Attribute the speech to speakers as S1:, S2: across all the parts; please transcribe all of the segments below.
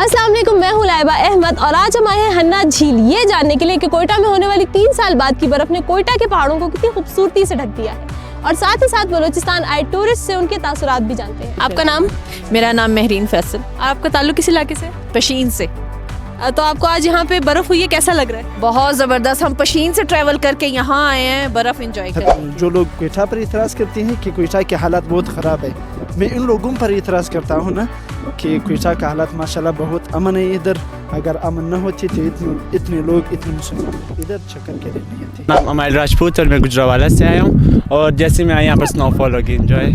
S1: अस्सलाम वालेकुम, मैं हूं लाइबा अहमद और आज हम आए हैं हन्ना झील ये जानने के लिए कि कोयटा में होने वाली 3 साल बाद की बर्फ ने कोयटा के पहाड़ों को कितनी खूबसूरती से ढक दिया है और साथ ही साथ बलूचिस्तान आए टूरिस्ट से उनके तासुरात भी जानते हैं। आपका नाम?
S2: मेरा नाम महरीन फैसल।
S1: आपका ताल्लुक किस इलाके से?
S2: पशीन से।
S1: तो आपको आज यहाँ पे बर्फ हुई है, कैसा लग रहा है?
S2: बहुत ज़बरदस्त। हम पशीन से ट्रैवल करके यहाँ आए हैं बर्फ़ एंजॉय करने।
S3: जो लोग कोयटा पर इतराज़ करते हैं कि कोयटा के हालात बहुत ख़राब है, मैं इन लोगों पर इतराज़ करता हूँ ना कि कोयटा का हालात माशाल्लाह बहुत अमन है इधर। अगर अमन न होती तो इतने लोग इतने मुसलमान इधर चक्कर के लिए नहीं थे।
S4: नाम अमाइल राजपूत और मैं गुजरावाला से आया हूँ और जैसे मैं आया यहाँ पर स्नोफॉल होगी एंजॉय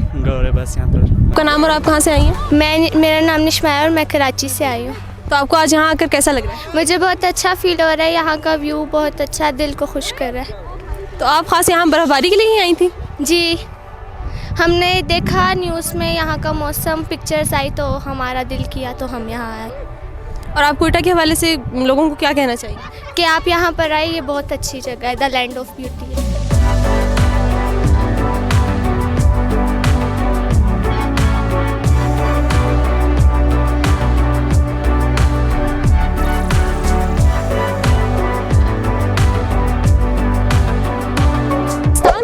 S4: बस यहाँ पर।
S1: आपका नाम और आप कहाँ से आई हैं?
S5: मेरा नाम निशमा है और मैं कराची से आई हूँ।
S1: तो आपको आज यहाँ आकर कैसा लग रहा है?
S5: मुझे बहुत अच्छा फील हो रहा है, यहाँ का व्यू बहुत अच्छा दिल को खुश कर रहा है।
S1: तो आप खास यहाँ बर्फबारी के लिए ही आई थी?
S5: जी, हमने देखा न्यूज़ में यहाँ का मौसम, पिक्चर्स आई तो हमारा दिल किया तो हम यहाँ आए।
S1: और आप कोयटा के हवाले से लोगों को क्या कहना चाहिए?
S5: कि आप यहाँ पर आए, ये बहुत अच्छी जगह है, द लैंड ऑफ ब्यूटी है।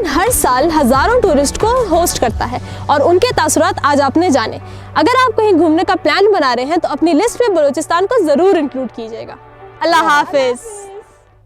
S1: हर साल हज़ारों टूरिस्ट को होस्ट करता है और उनके तासुरात आज आपने जाने। अगर आप कहीं घूमने का प्लान बना रहे हैं तो अपनी लिस्ट में बलूचिस्तान को ज़रूर इंक्लूड कीजिएगा। अल्लाह हाफिज़।